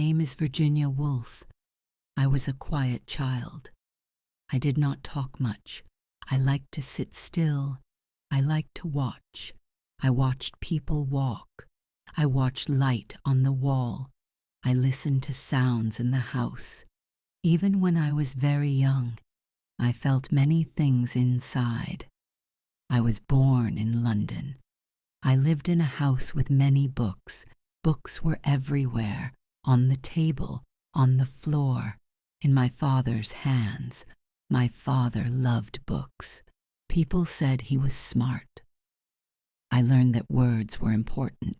name is Virginia Woolf. I was a quiet child. I did not talk much. I liked to sit still. I liked to watch. I watched people walk. I watched light on the wall. I listened to sounds in the house. Even when I was very young, I felt many things inside. I was born in London. I lived in a house with many books. Books were everywhere, on the table, on the floor, in my father's hands. My father loved books. People said he was smart. I learned that words were important,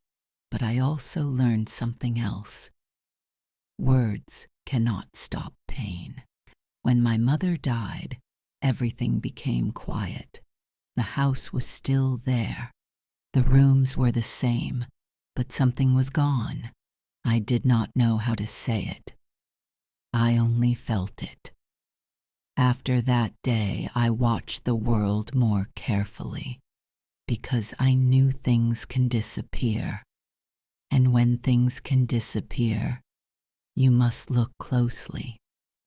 but I also learned something else. Words cannot stop pain. When my mother died, everything became quiet. The house was still there. The rooms were the same, but something was gone. I did not know how to say it. I only felt it. After that day, I watched the world more carefully, because I knew things can disappear. And when things can disappear, you must look closely.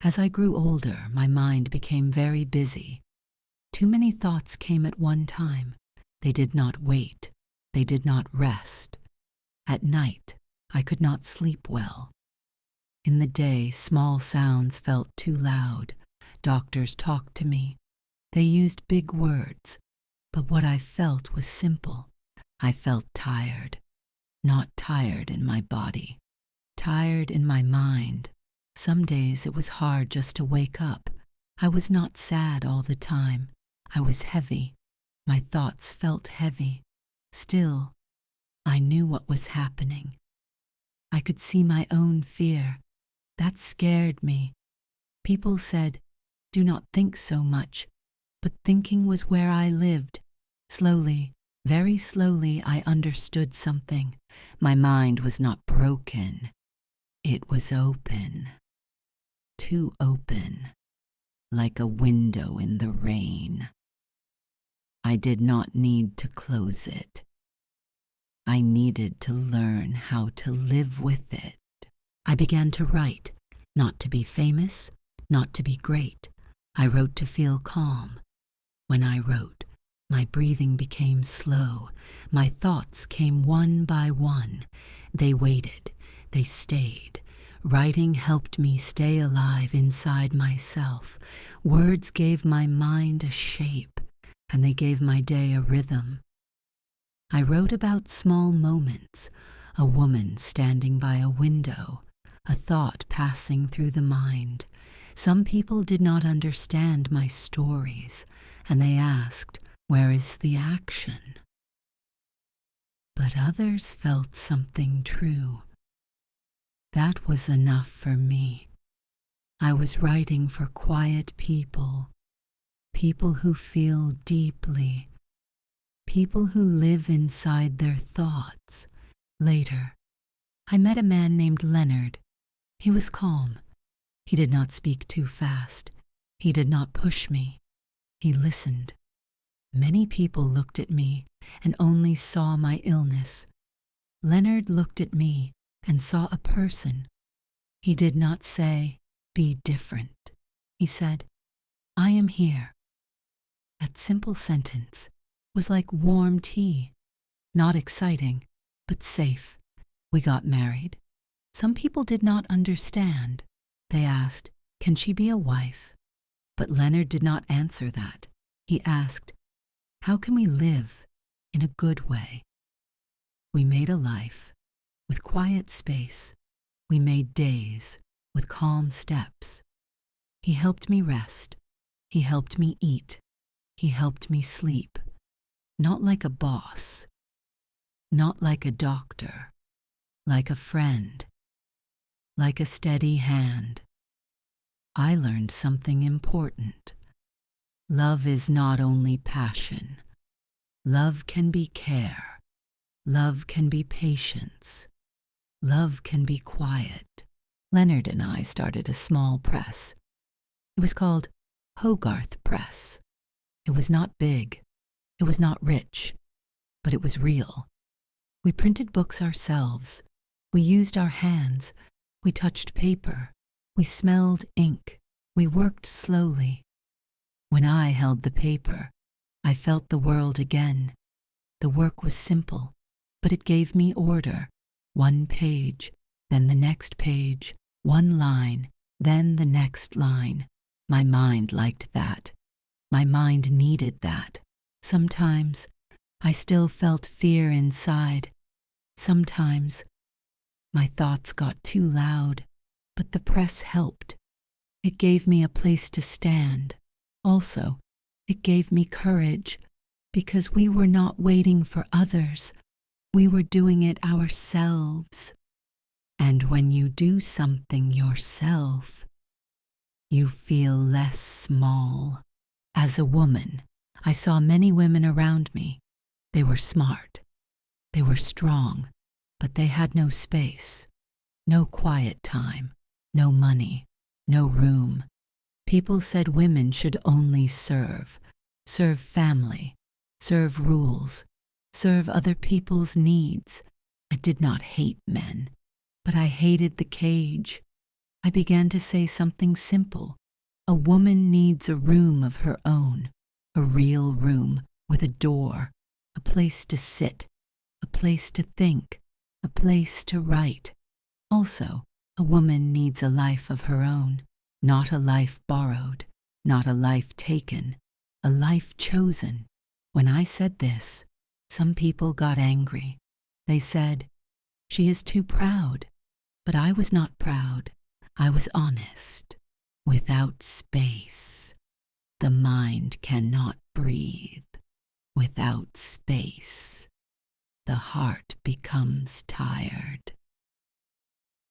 As I grew older, my mind became very busy. Too many thoughts came at one time. They did not wait. They did not rest. At night, I could not sleep well. In the day, small sounds felt too loud. Doctors talked to me. They used big words, but what I felt was simple. I felt tired. Not tired in my body. Tired in my mind. Some days it was hard just to wake up. I was not sad all the time. I was heavy. My thoughts felt heavy. Still, I knew what was happening. I could see my own fear. That scared me. People said, "Do not think so much," but thinking was where I lived. Slowly, very slowly, I understood something. My mind was not broken. It was open. Too open, like a window in the rain. I did not need to close it. I needed to learn how to live with it. I began to write, not to be famous, not to be great. I wrote to feel calm. When I wrote, my breathing became slow. My thoughts came one by one. They waited. They stayed. Writing helped me stay alive inside myself. Words gave my mind a shape, and they gave my day a rhythm. I wrote about small moments, a woman standing by a window, a thought passing through the mind. Some people did not understand my stories, and they asked, "Where is the action?" But others felt something true. That was enough for me. I was writing for quiet people, people who feel deeply, people who live inside their thoughts. Later, I met a man named Leonard. He was calm. He did not speak too fast. He did not push me. He listened. Many people looked at me and only saw my illness. Leonard looked at me and saw a person. He did not say, "Be different." He said, "I am here." That simple sentence was like warm tea. Not exciting, but safe. We got married. Some people did not understand. They asked, "Can she be a wife?" But Leonard did not answer that. He asked, "How can we live in a good way?" We made a life with quiet space. We made days with calm steps. He helped me rest. He helped me eat. He helped me sleep. Not like a boss. Not like a doctor. Like a friend. Like a steady hand. I learned something important. Love is not only passion. Love can be care. Love can be patience. Love can be quiet. Leonard and I started a small press. It was called Hogarth Press. It was not big. It was not rich. But it was real. We printed books ourselves. We used our hands. We touched paper. We smelled ink. We worked slowly. When I held the paper, I felt the world again. The work was simple, but it gave me order. One page, then the next page, one line, then the next line. My mind liked that. My mind needed that. Sometimes I still felt fear inside. Sometimes my thoughts got too loud, but the press helped. It gave me a place to stand. Also, it gave me courage, because we were not waiting for others. We were doing it ourselves. And when you do something yourself, you feel less small. As a woman, I saw many women around me. They were smart. They were strong, but they had no space, no quiet time, no money, no room. People said women should only serve family, serve rules, serve other people's needs. I did not hate men, but I hated the cage. I began to say something simple. A woman needs a room of her own, a real room with a door, a place to sit, a place to think, a place to write. Also, a woman needs a life of her own, not a life borrowed, not a life taken, a life chosen. When I said this, some people got angry. They said, "She is too proud." But I was not proud. I was honest. Without space, the mind cannot breathe. Without space, the heart becomes tired.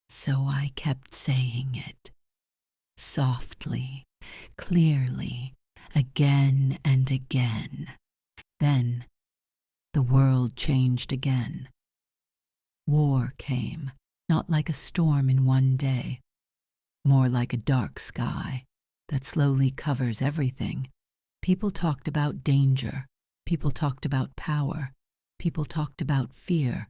So I kept saying it, softly, clearly, again and again. Then the world changed again. War came, not like a storm in one day, more like a dark sky that slowly covers everything. People talked about danger. People talked about power. People talked about fear.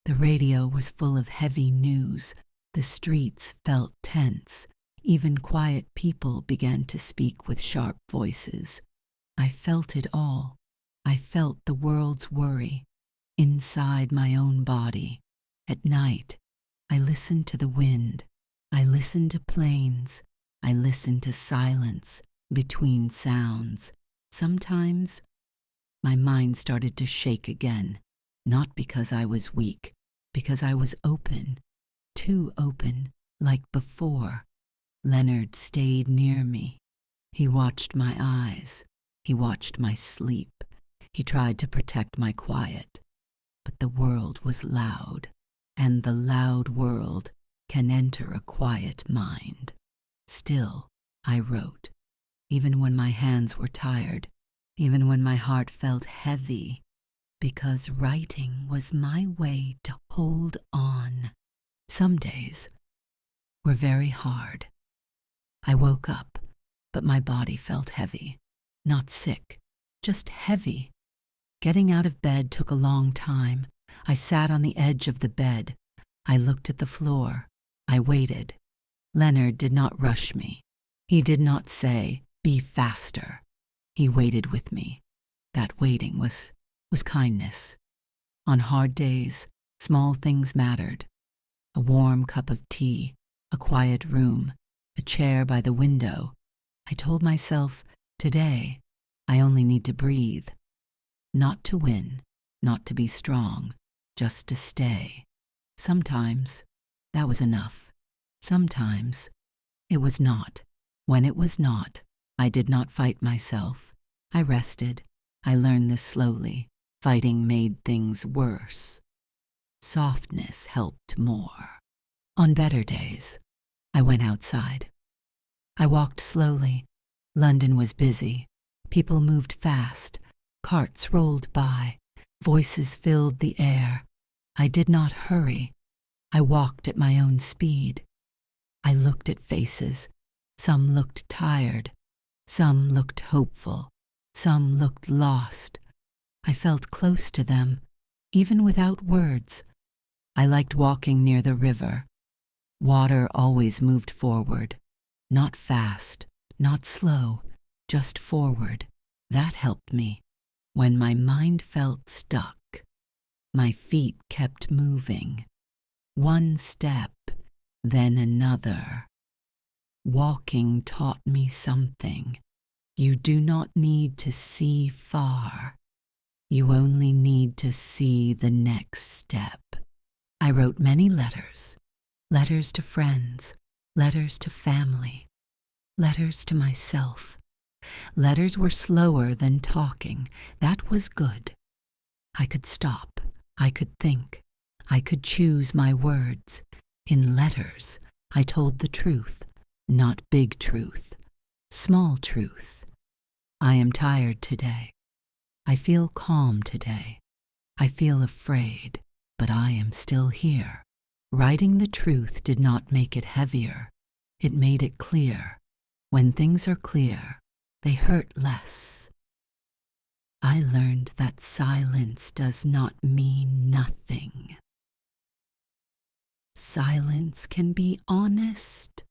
The radio was full of heavy news. The streets felt tense. Even quiet people began to speak with sharp voices. I felt it all. I felt the world's worry inside my own body. At night, I listened to the wind. I listened to planes. I listened to silence between sounds. Sometimes my mind started to shake again, not because I was weak, because I was open, too open, like before. Leonard stayed near me. He watched my eyes. He watched my sleep. He tried to protect my quiet. But the world was loud, and the loud world can enter a quiet mind. Still, I wrote, even when my hands were tired, even when my heart felt heavy, because writing was my way to hold on. Some days were very hard. I woke up, but my body felt heavy. Not sick, just heavy. Getting out of bed took a long time. I sat on the edge of the bed. I looked at the floor. I waited. Leonard did not rush me. He did not say, "Be faster." He waited with me. That waiting was kindness. On hard days, small things mattered. A warm cup of tea, a quiet room, a chair by the window. I told myself, today, I only need to breathe. Not to win, not to be strong, just to stay. Sometimes that was enough. Sometimes it was not. When it was not, I did not fight myself. I rested. I learned this slowly. Fighting made things worse. Softness helped more. On better days, I went outside. I walked slowly. London was busy. People moved fast. Carts rolled by. Voices filled the air. I did not hurry. I walked at my own speed. I looked at faces. Some looked tired. Some looked hopeful. Some looked lost. I felt close to them, even without words. I liked walking near the river. Water always moved forward, not fast, not slow, just forward. That helped me. When my mind felt stuck, my feet kept moving. One step, then another. Walking taught me something. You do not need to see far. You only need to see the next step. I wrote many letters. Letters to friends, letters to family, letters to myself. Letters were slower than talking. That was good. I could stop. I could think. I could choose my words. In letters, I told the truth, not big truth, small truth. I am tired today. I feel calm today. I feel afraid, but I am still here. Writing the truth did not make it heavier. It made it clear. When things are clear, they hurt less. I learned that silence does not mean nothing. Silence can be honest.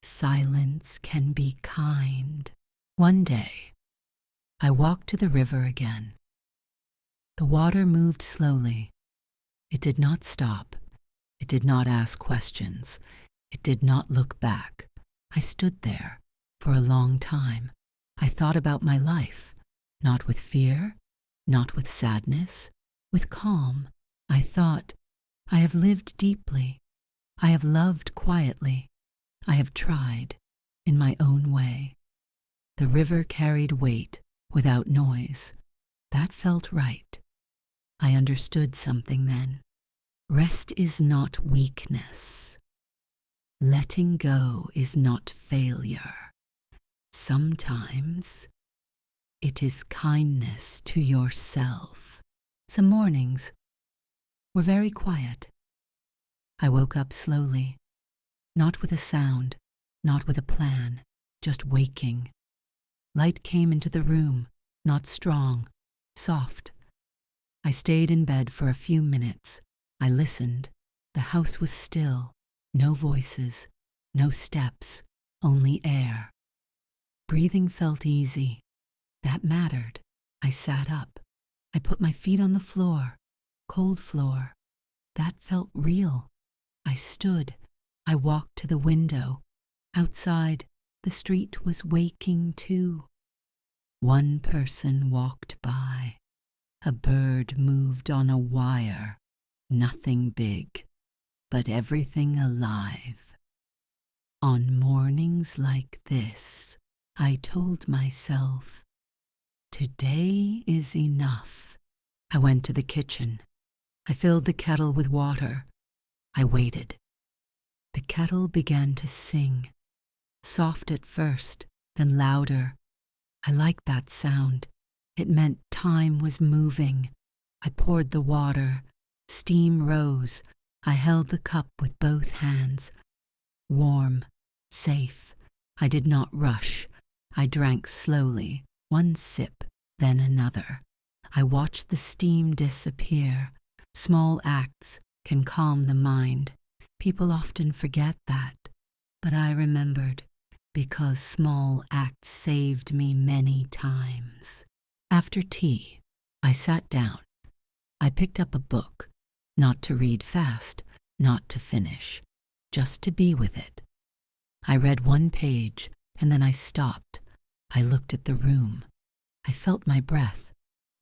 Silence can be kind. One day, I walked to the river again. The water moved slowly. It did not stop. It did not ask questions. It did not look back. I stood there for a long time. I thought about my life, not with fear, not with sadness, with calm. I thought, I have lived deeply. I have loved quietly. I have tried in my own way. The river carried weight without noise. That felt right. I understood something then. Rest is not weakness. Letting go is not failure. Sometimes it is kindness to yourself. Some mornings were very quiet. I woke up slowly, not with a sound, not with a plan, just waking. Light came into the room, not strong, soft. I stayed in bed for a few minutes. I listened. The house was still. No voices, no steps, only air. Breathing felt easy. That mattered. I sat up. I put my feet on the floor, cold floor. That felt real. I stood. I walked to the window. Outside, the street was waking too. One person walked by. A bird moved on a wire. Nothing big, but everything alive. On mornings like this, I told myself, today is enough. I went to the kitchen. I filled the kettle with water. I waited. The kettle began to sing, soft at first, then louder. I liked that sound. It meant time was moving. I poured the water. Steam rose. I held the cup with both hands. Warm, safe. I did not rush. I drank slowly, one sip, then another. I watched the steam disappear. Small acts can calm the mind. People often forget that. But I remembered, because small acts saved me many times. After tea, I sat down. I picked up a book, not to read fast, not to finish, just to be with it. I read one page, and then I stopped. I looked at the room. I felt my breath.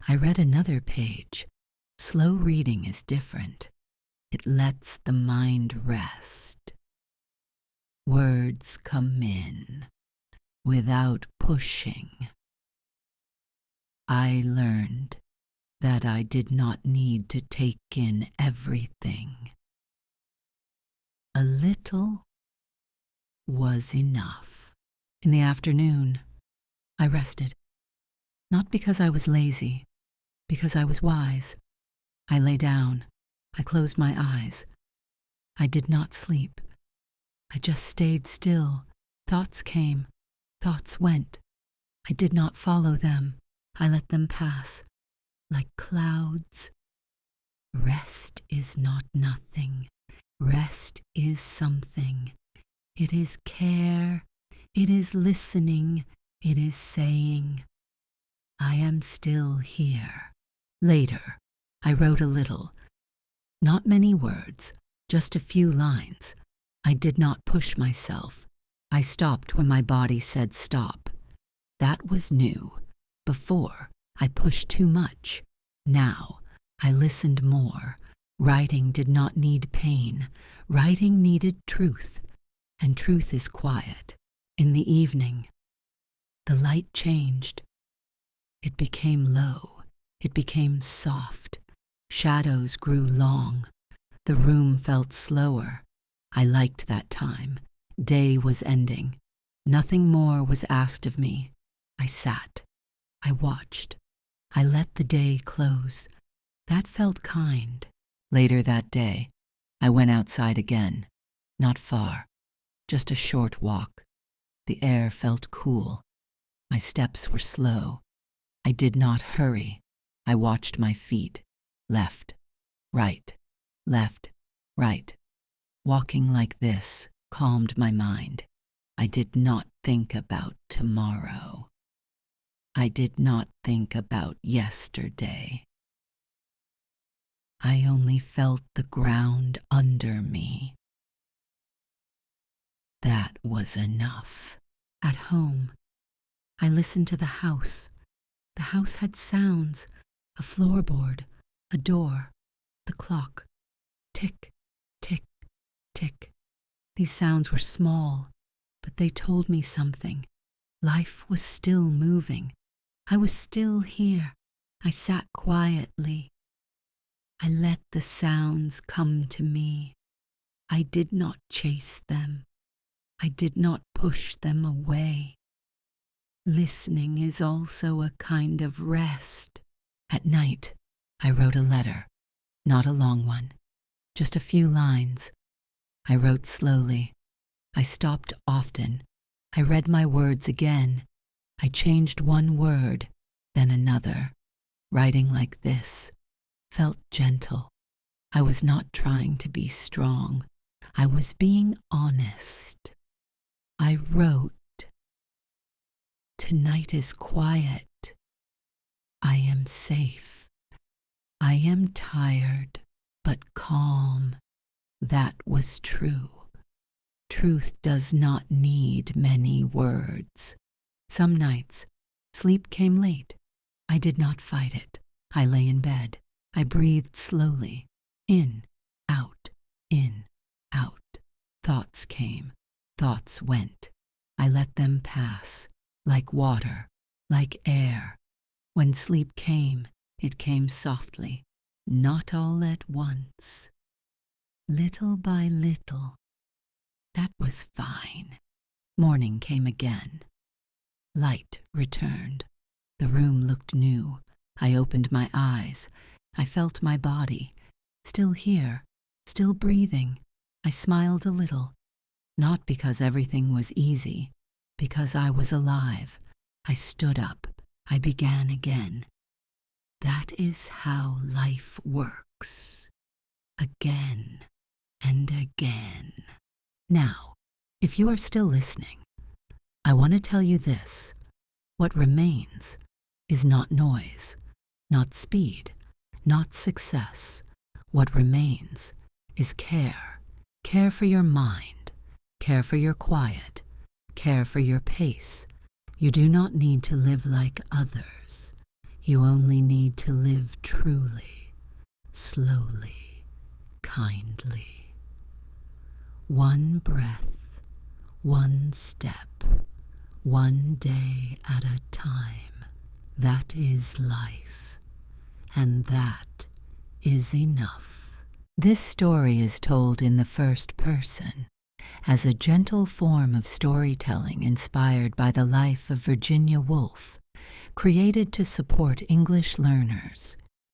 I read another page. Slow reading is different. It lets the mind rest. Words come in without pushing. I learned that I did not need to take in everything. A little was enough. In the afternoon, I rested. Not because I was lazy, because I was wise. I lay down. I closed my eyes. I did not sleep. I just stayed still. Thoughts came. Thoughts went. I did not follow them. I let them pass, like clouds. Rest is not nothing. Rest is something. It is care. It is listening. It is saying, I am still here. Later, I wrote a little. Not many words, just a few lines. I did not push myself. I stopped when my body said stop. That was new. Before, I pushed too much. Now, I listened more. Writing did not need pain. Writing needed truth. And truth is quiet. In the evening, the light changed. It became low. It became soft. Shadows grew long. The room felt slower. I liked that time. Day was ending. Nothing more was asked of me. I sat. I watched. I let the day close. That felt kind. Later that day, I went outside again. Not far. Just a short walk. The air felt cool. My steps were slow. I did not hurry. I watched my feet. Left, right, left, right. Walking like this calmed my mind. I did not think about tomorrow. I did not think about yesterday. I only felt the ground under me. That was enough. At home, I listened to the house. The house had sounds, a floorboard, a door, the clock. Tick, tick, tick. These sounds were small, but they told me something. Life was still moving. I was still here. I sat quietly. I let the sounds come to me. I did not chase them. I did not push them away. Listening is also a kind of rest. At night, I wrote a letter, not a long one, just a few lines. I wrote slowly. I stopped often. I read my words again. I changed one word, then another. Writing like this felt gentle. I was not trying to be strong. I was being honest. I wrote, tonight is quiet. I am safe. I am tired, but calm. That was true. Truth does not need many words. Some nights, sleep came late. I did not fight it. I lay in bed. I breathed slowly. In, out, in, out. Thoughts came. Thoughts went. I let them pass, like water, like air. When sleep came, it came softly, not all at once. Little by little. That was fine. Morning came again. Light returned. The room looked new. I opened my eyes. I felt my body. Still here, still breathing. I smiled a little. Not because everything was easy, because I was alive. I stood up. I began again. That is how life works. Again and again. Now, if you are still listening, I want to tell you this. What remains is not noise, not speed, not success. What remains is care. Care for your mind. Care for your quiet. Care for your pace. You do not need to live like others. You only need to live truly, slowly, kindly. One breath, one step, one day at a time. That is life, and that is enough. This story is told in the first person, as a gentle form of storytelling inspired by the life of Virginia Woolf, created to support English learners.